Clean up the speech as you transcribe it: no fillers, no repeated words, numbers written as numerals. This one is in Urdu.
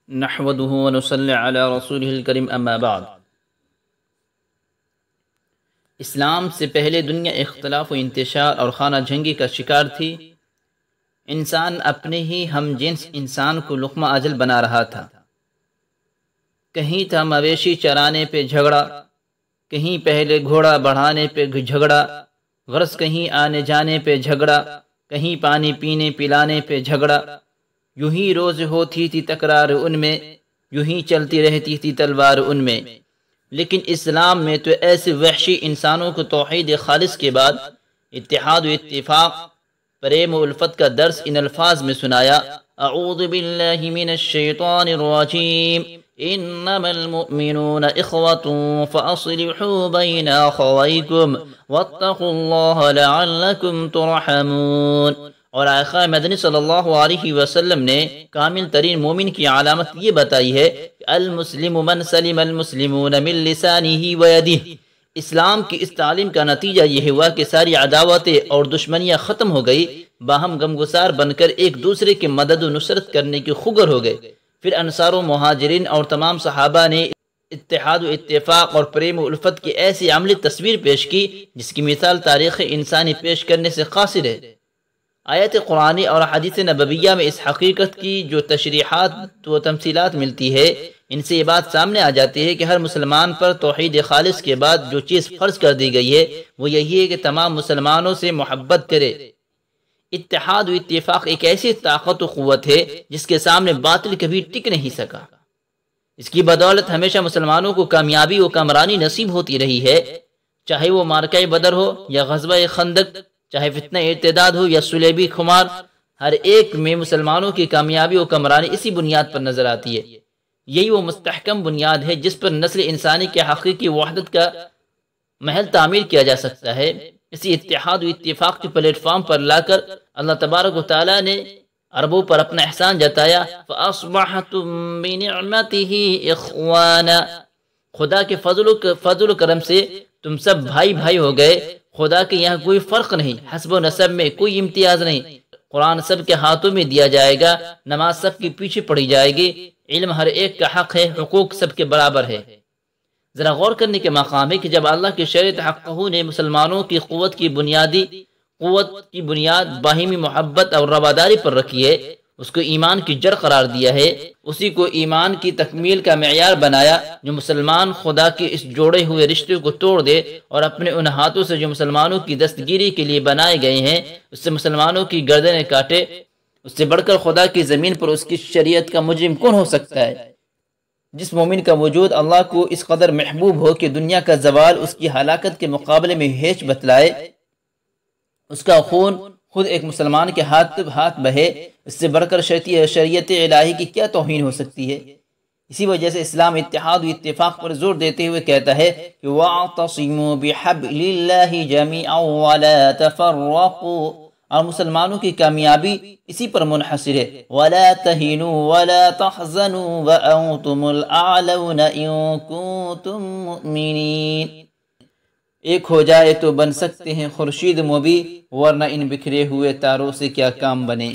نحمده ونصلی علی رسولہ الکریم اما بعد۔ اسلام سے پہلے دنیا اختلاف و انتشار اور خانہ جنگی کا شکار تھی۔ انسان اپنے ہی ہم جنس انسان کو لقمہ اجل بنا رہا تھا۔ کہیں تھا مویشی چرانے پہ جھگڑا، کہیں پہلے گھوڑا بڑھانے پہ جھگڑا، غرض کہیں آنے جانے پہ جھگڑا، کہیں پانی پینے پلانے پہ جھگڑا۔ یوں ہی روز ہوتی تھی تکرار ان میں، یوں ہی چلتی رہتی تھی تلوار ان میں۔ لیکن اسلام میں تو ایسے وحشی انسانوں کو توحید خالص کے بعد اتحاد و اتفاق، پریم و الفت کا درس ان الفاظ میں سنایا: اعوذ باللہ من الشیطان الرجیم، انما المؤمنون اخوة فاصلحوا بین اخویکم واتقوا اللہ لعلکم ترحمون۔ اور آقا مدنی صلی اللہ علیہ وسلم نے کامل ترین مومن کی علامت یہ بتائی ہے کہ المسلم من سلم المسلمون من لسانہ ویدہ۔ اسلام کی اس تعلیم کا نتیجہ یہ ہوا کہ ساری عداوتیں اور دشمنیاں ختم ہو گئی، باہم غمگسار بن کر ایک دوسرے کی مدد و نصرت کرنے کی خگر ہو گئے۔ پھر انصار و مہاجرین اور تمام صحابہ نے اتحاد و اتفاق اور پریم و الفت کی ایسی عملی تصویر پیش کی جس کی مثال تاریخ انسانی پیش کرنے سے قاصر ہے۔ آیت قرآنی اور حدیث نبویہ میں اس حقیقت کی جو تشریحات و تمثیلات ملتی ہے، ان سے یہ بات سامنے آ جاتی ہے کہ ہر مسلمان پر توحید خالص کے بعد جو چیز فرض کر دی گئی ہے وہ یہی ہے کہ تمام مسلمانوں سے محبت کرے۔ اتحاد و اتفاق ایک ایسی طاقت و قوت ہے جس کے سامنے باطل کبھی ٹک نہیں سکا۔ اس کی بدولت ہمیشہ مسلمانوں کو کامیابی و کامرانی نصیب ہوتی رہی ہے، چاہے وہ معرکہ بدر ہو یا غزوہ خندق، چاہے فتنہ ارتداد ہو یا صلیبی خمار، ہر ایک میں مسلمانوں کی کامیابی و کامرانی اسی بنیاد پر نظر آتی ہے۔ یہی وہ مستحکم بنیاد ہے جس پر نسل انسانی کے حقیقی وحدت کا محل تعمیر کیا جا سکتا ہے۔ اسی اتحاد و اتفاق کے پلیٹ فارم پر لا کر اللہ تبارک و تعالی نے عربوں پر اپنا احسان جتایا: فَأَصْبَحْتُم بِنِعْمَتِهِ إِخْوَانًا۔ خدا کے فضل و کرم سے تم سب بھائی بھائی ہو گئے۔ خدا کے یہاں کوئی فرق نہیں، حسب و نسب میں کوئی امتیاز نہیں۔ قرآن سب کے ہاتھوں میں دیا جائے گا، نماز سب کے پیچھے پڑھی جائے گی، علم ہر ایک کا حق ہے، حقوق سب کے برابر ہے۔ ذرا غور کرنے کے مقام ہے کہ جب اللہ کی شریعت حقہ نے مسلمانوں کی قوت کی بنیاد باہمی محبت اور رواداری پر رکھی ہے، اس کو ایمان کی جڑ قرار دیا ہے، اسی کو ایمان کی تکمیل کا معیار بنایا، جو مسلمان خدا کے اس جوڑے ہوئے رشتے کو توڑ دے اور اپنے ان ہاتھوں سے جو مسلمانوں کی دستگیری کے لیے بنائے گئے ہیں اس سے مسلمانوں کی گردنیں کاٹے، اس سے بڑھ کر خدا کی زمین پر اس کی شریعت کا مجرم کون ہو سکتا ہے؟ جس مومن کا وجود اللہ کو اس قدر محبوب ہو کہ دنیا کا زوال اس کی ہلاکت کے مقابلے میں ہیچ بتلائے، اس کا خون خود ایک مسلمان کے ہاتھ بہے، اس سے بڑھ کر شریعت الہی کی کیا توہین ہو سکتی ہے؟ اسی وجہ سے اسلام اتحاد و اتفاق پر زور دیتے ہوئے کہتا ہے کہ وَاعْتَصِمُوا بِحَبْلِ اللَّهِ جَمِيعًا وَلَا تَفَرَّقُوا، اور مسلمانوں کی کامیابی اسی پر منحصر ہے۔ وَلَا تَهِنُوا وَلَا تَحْزَنُوا وَأَنْتُمُ الْأَعْلَوْنَ إِن كُنتُم مُؤْمِنِينَ۔ ایک ہو جائے تو بن سکتے ہیں خورشید مبیں، ورنہ ان بکھرے ہوئے تاروں سے کیا کام بنے۔